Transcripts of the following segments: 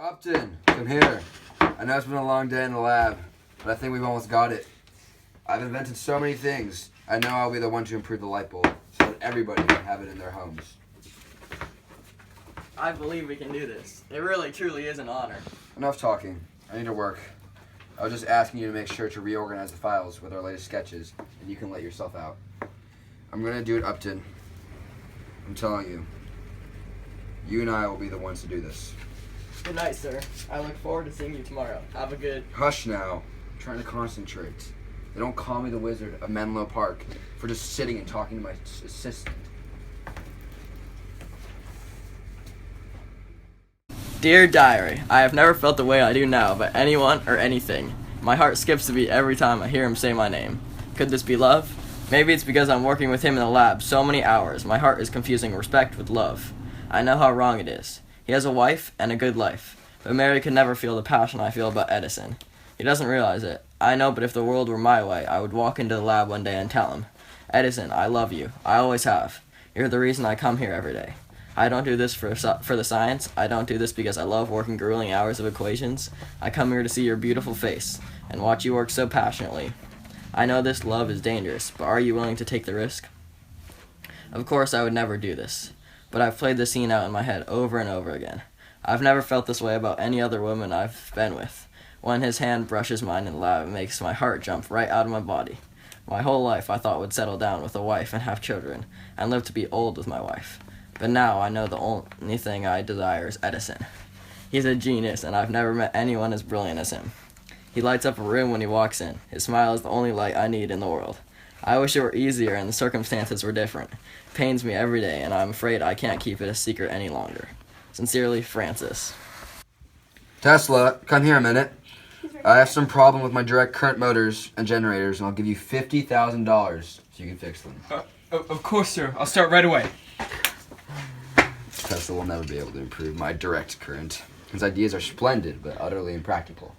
Upton, come here. I know it's been a long day in the lab, but I think we've almost got it. I've invented so many things. I know I'll be the one to improve the light bulb so that everybody can have it in their homes. I believe we can do this. It really, truly is an honor. Enough talking. I need to work. I was just asking you to make sure to reorganize the files with our latest sketches, and you can let yourself out. I'm going to do it, Upton. I'm telling you. You and I will be the ones to do this. Good night, sir. I look forward to seeing you tomorrow. Have a good... Hush now. I'm trying to concentrate. They don't call me the Wizard of Menlo Park for just sitting and talking to my assistant. Dear Diary, I have never felt the way I do now about anyone or anything. My heart skips a beat every time I hear him say my name. Could this be love? Maybe it's because I'm working with him in the lab so many hours. My heart is confusing respect with love. I know how wrong it is. He has a wife and a good life, but Mary could never feel the passion I feel about Edison. He doesn't realize it. I know, but if the world were my way, I would walk into the lab one day and tell him, Edison, I love you. I always have. You're the reason I come here every day. I don't do this for the science. I don't do this because I love working grueling hours of equations. I come here to see your beautiful face and watch you work so passionately. I know this love is dangerous, but are you willing to take the risk? Of course, I would never do this, but I've played the scene out in my head over and over again. I've never felt this way about any other woman I've been with. When his hand brushes mine in the lab, it makes my heart jump right out of my body. My whole life I thought would settle down with a wife and have children, and live to be old with my wife. But now I know the only thing I desire is Edison. He's a genius, and I've never met anyone as brilliant as him. He lights up a room when he walks in. His smile is the only light I need in the world. I wish it were easier and the circumstances were different. It pains me every day, and I'm afraid I can't keep it a secret any longer. Sincerely, Francis. Tesla, come here a minute. I have some problem with my direct current motors and generators, and I'll give you $50,000 so you can fix them. Of course, sir. I'll start right away. Tesla will never be able to improve my direct current. His ideas are splendid, but utterly impractical.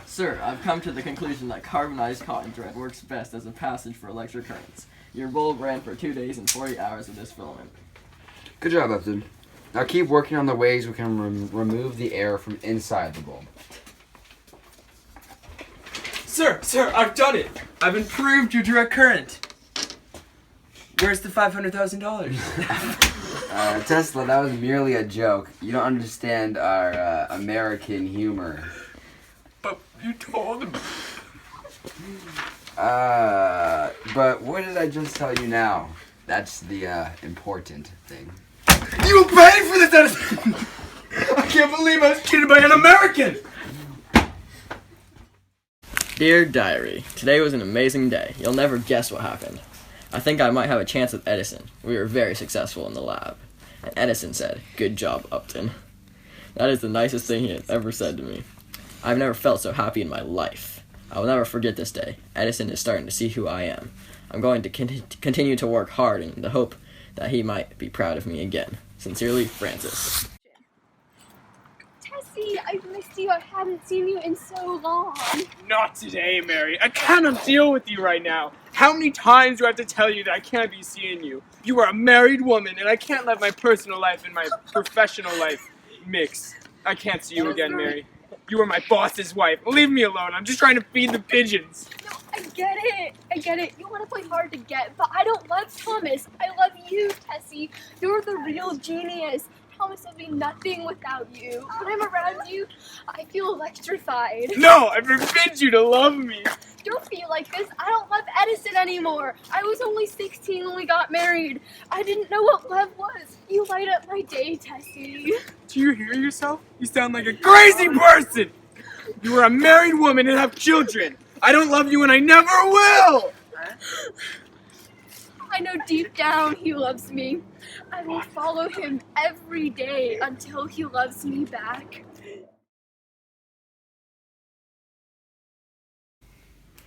Sir, I've come to the conclusion that carbonized cotton thread works best as a passage for electric currents. Your bulb ran for 2 days and 40 hours with this filament. Good job, Upton. Now keep working on the ways we can remove the air from inside the bulb. Sir, I've done it. I've improved your direct current. Where's the $500,000? Tesla, that was merely a joke. You don't understand our American humor. But you told him. But what did I just tell you now? That's the important thing. You paid for this, Edison! I can't believe I was cheated by an American! Dear Diary, today was an amazing day. You'll never guess what happened. I think I might have a chance with Edison. We were very successful in the lab. And Edison said, "Good job, Upton." That is the nicest thing he has ever said to me. I've never felt so happy in my life. I will never forget this day. Edison is starting to see who I am. I'm going to continue to work hard in the hope that he might be proud of me again. Sincerely, Francis. Tessie, I've missed you. I haven't seen you in so long. Not today, Mary. I cannot deal with you right now. How many times do I have to tell you that I can't be seeing you? You are a married woman, and I can't let my personal life and my professional life mix. I can't see you again, Mary. You are my boss's wife. Leave me alone. I'm just trying to feed the pigeons. No, I get it. You want to play hard to get, but I don't love Thomas. I love you, Tessie. You're the real genius. Thomas would be nothing without you. When I'm around you, I feel electrified. No, I forbid you to love me. Don't feel like this. I don't love Edison anymore. I was only 16 when we got married. I didn't know what love was. You light up my day, Tessie. Do you hear yourself? You sound like a crazy person. You are a married woman and have children. I don't love you and I never will. I know deep down he loves me. I will follow him every day until he loves me back.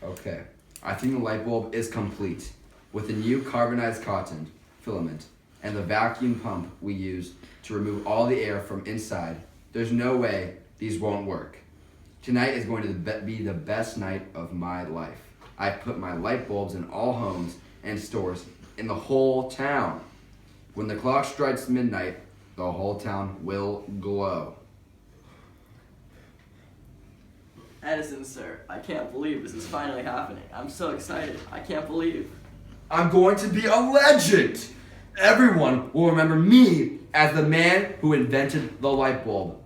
Okay, I think the light bulb is complete. With the new carbonized cotton filament and the vacuum pump we use to remove all the air from inside, There's no way these won't work. Tonight is going to be the best night of my life. I put my light bulbs in all homes and stores in the whole town. When the clock strikes midnight, the whole town will glow. Edison, sir, I can't believe this is finally happening. I'm so excited. I can't believe. I'm going to be a legend. Everyone will remember me as the man who invented the light bulb.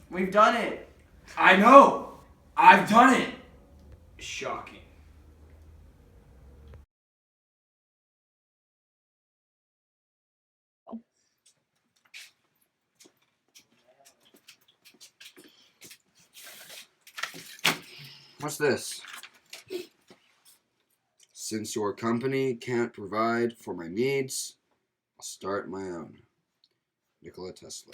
We've done it. I know! I've done it! Shocking. What's this? Since your company can't provide for my needs, I'll start my own. Nikola Tesla.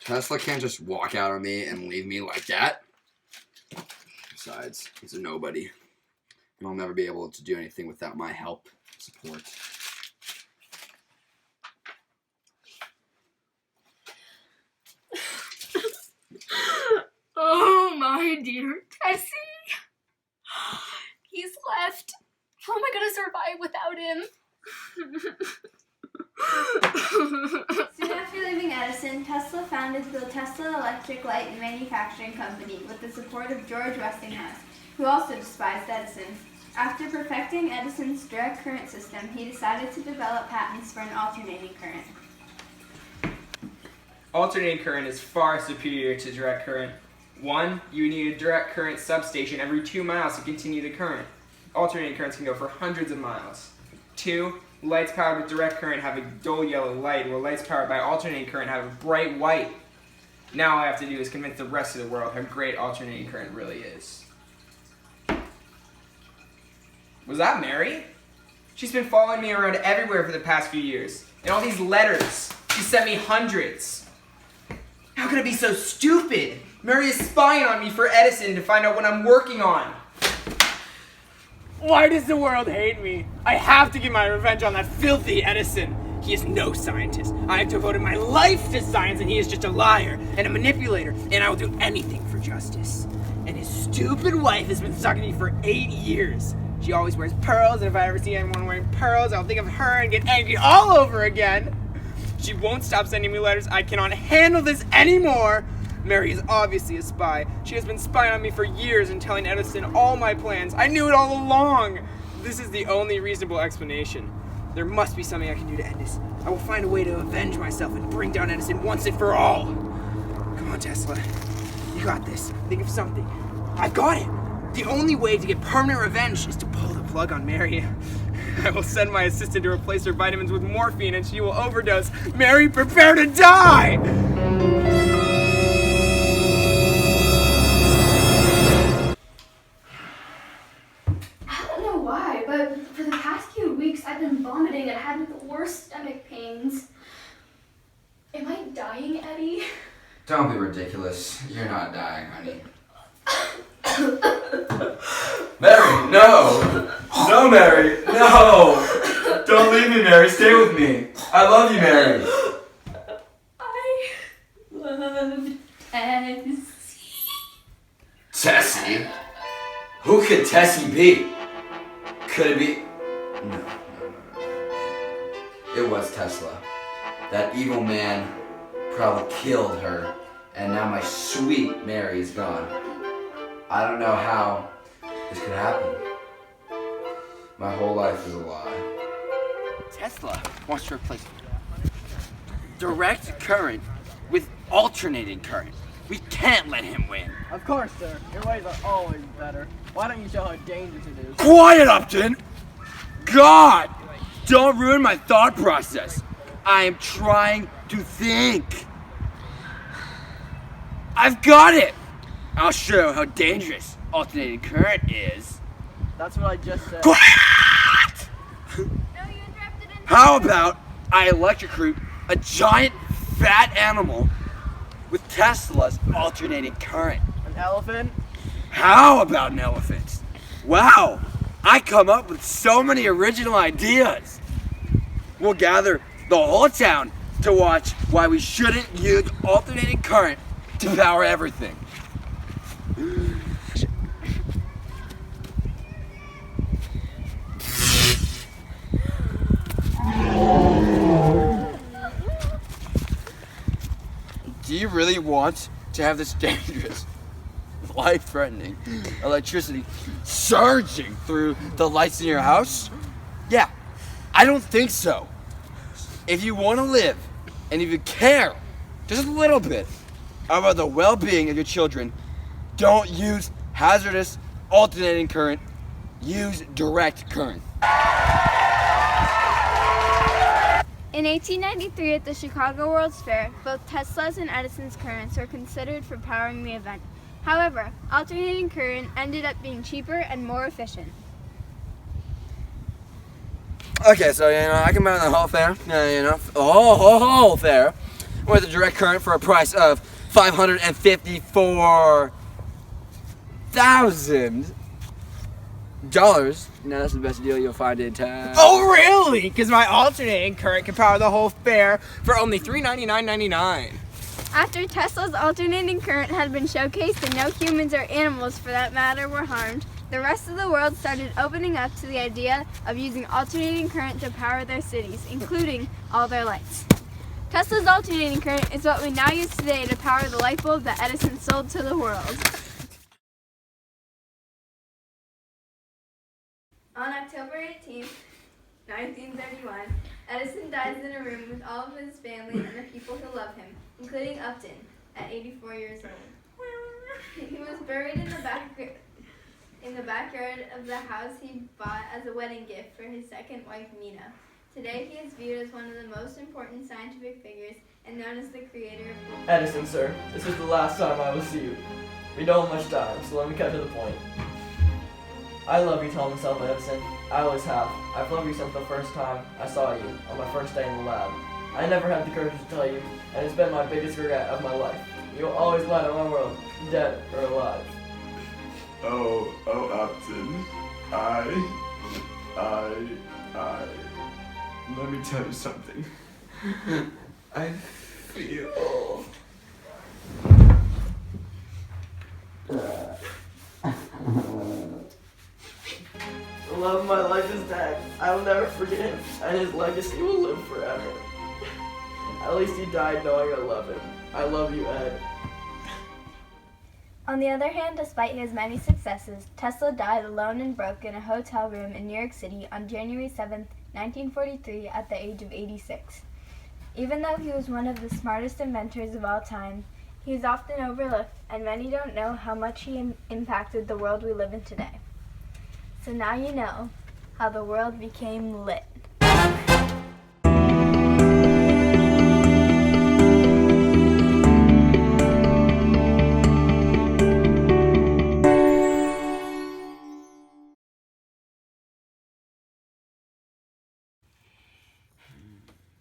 Tesla can't just walk out on me and leave me like that. Besides, he's a nobody. And I'll never be able to do anything without my help, support. Oh, my dear Tessie. He's left. How am I going to survive without him? Soon after leaving Edison, Tesla founded the Tesla Electric Light and Manufacturing Company with the support of George Westinghouse, who also despised Edison. After perfecting Edison's direct current system, he decided to develop patents for an alternating current. Alternating current is far superior to direct current. 1, you need a direct current substation every 2 miles to continue the current. Alternating currents can go for hundreds of miles. 2, lights powered with direct current have a dull yellow light, while lights powered by alternating current have a bright white. Now all I have to do is convince the rest of the world how great alternating current really is. Was that Mary? She's been following me around everywhere for the past few years. And all these letters. She sent me hundreds. How could I be so stupid? Mary is spying on me for Edison to find out what I'm working on. Why does the world hate me? I have to get my revenge on that filthy Edison. He is no scientist. I have devoted my life to science and he is just a liar and a manipulator, and I will do anything for justice. And his stupid wife has been stalking me for 8 years. She always wears pearls, and if I ever see anyone wearing pearls, I'll think of her and get angry all over again. She won't stop sending me letters. I cannot handle this anymore. Mary is obviously a spy. She has been spying on me for years and telling Edison all my plans. I knew it all along. This is the only reasonable explanation. There must be something I can do to end this. I will find a way to avenge myself and bring down Edison once and for all. Come on, Tesla. You got this. Think of something. I've got it. The only way to get permanent revenge is to pull the plug on Mary. I will send my assistant to replace her vitamins with morphine and she will overdose. Mary, prepare to die! I don't know why, but for the past few weeks I've been vomiting and having the worst stomach pains. Am I dying, Eddie? Don't be ridiculous. You're not dying, honey. Mary, no! No, Mary, no! Don't leave me, Mary. Stay with me. I love you, Mary. I love Tessie. Tessie? Who could Tessie be? Could it be? No. It was Tesla. That evil man probably killed her, and now my sweet Mary is gone. I don't know how this could happen. My whole life is a lie. Tesla wants to replace direct current with alternating current. We can't let him win. Of course, sir. Your ways are always better. Why don't you show how dangerous it is? Quiet, Upton! God! Don't ruin my thought process. I am trying to to think. I've got it! I'll show how dangerous alternating current is. That's what I just said. Quiet! No, you interrupted him. How about I electrocute a giant fat animal with Tesla's alternating current? An elephant? How about an elephant? Wow, I come up with so many original ideas. We'll gather the whole town to watch why we shouldn't use alternating current to power everything. Do you really want to have this dangerous, life-threatening electricity surging through the lights in your house? Yeah, I don't think so. If you want to live, and if you care just a little bit about the well-being of your children, don't use hazardous alternating current. Use direct current. In 1893 at the Chicago World's Fair, both Tesla's and Edison's currents were considered for powering the event. However, alternating current ended up being cheaper and more efficient. Okay, so I can buy the whole fair, the whole fair, with a direct current for a price of $554,000. Now that's the best deal you'll find in town. Oh, really? Because my alternating current can power the whole fair for only $399.99. After Tesla's alternating current had been showcased and no humans or animals for that matter were harmed, the rest of the world started opening up to the idea of using alternating current to power their cities, including all their lights. Tesla's alternating current is what we now use today to power the light bulb that Edison sold to the world. On October 18, 1931, Edison dies in a room with all of his family and the people who love him, including Upton, at 84 years old. He was buried in the backyard of the house he bought as a wedding gift for his second wife, Mina. Today, he is viewed as one of the most important scientific figures and known as the creator of... Edison, sir, this is the last time I will see you. We don't have much time, so let me cut to the point. I love you, told himself Edison. I always have. I've loved you since the first time I saw you, on my first day in the lab. I never had the courage to tell you, and it's been my biggest regret of my life. You'll always light up my world, dead or alive. Oh, Upton. Let me tell you something. I feel... The love of my life is dead. I will never forget him, and his legacy will live forever. At least he died knowing I love him. I love you, Ed. On the other hand, despite his many successes, Tesla died alone and broke in a hotel room in New York City on January 7, 1943, at the age of 86. Even though he was one of the smartest inventors of all time, he is often overlooked, and many don't know how much he impacted the world we live in today. So now you know how the world became lit.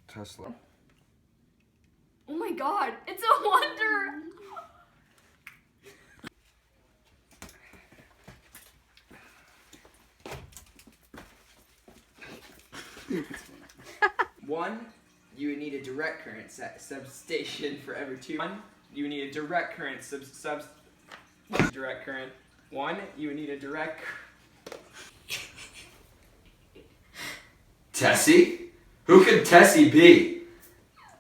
Tesla. Oh my god, it's a wonder! One, you would need a direct current substation for every two. You need a direct current direct current. One, you would need a direct... Tessie? Who could Tessie be?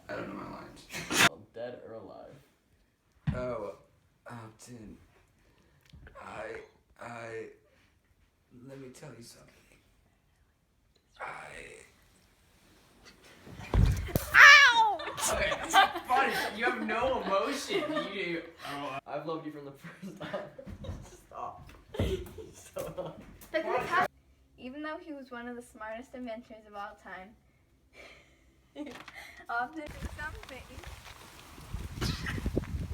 I don't know my lines. Dead or alive? Oh, Upton. Let me tell you something. Okay, that's not funny. You have no emotion. I've loved you from the first time. Stop. So Even though he was one of the smartest inventors of all time, Often something.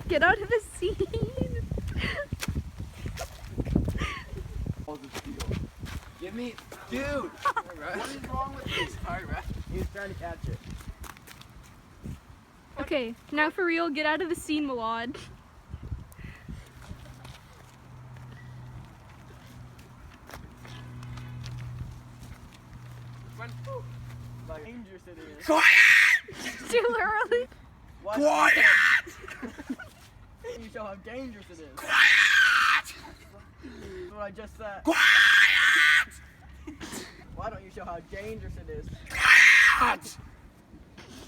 Get out of the scene. Give me, dude. What is wrong with this? Alright, He was trying to catch it. Okay, now for real, get out of the scene, Milad. Like dangerous it is. Too early. Why Quiet! don't you show how dangerous it is? Quiet! That's what I just said. Quiet! Why don't you show how dangerous it is? Quiet!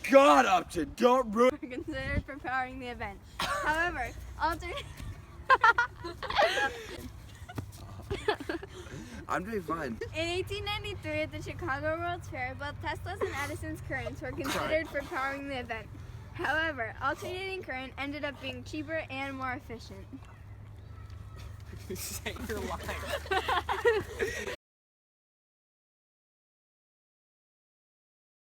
God, Upton, don't ruin. Were considered for powering the event. However, alternate. I'm doing fine. In 1893, at the Chicago World's Fair, both Tesla's and Edison's currents were considered for powering the event. However, alternating current ended up being cheaper and more efficient. Say your line.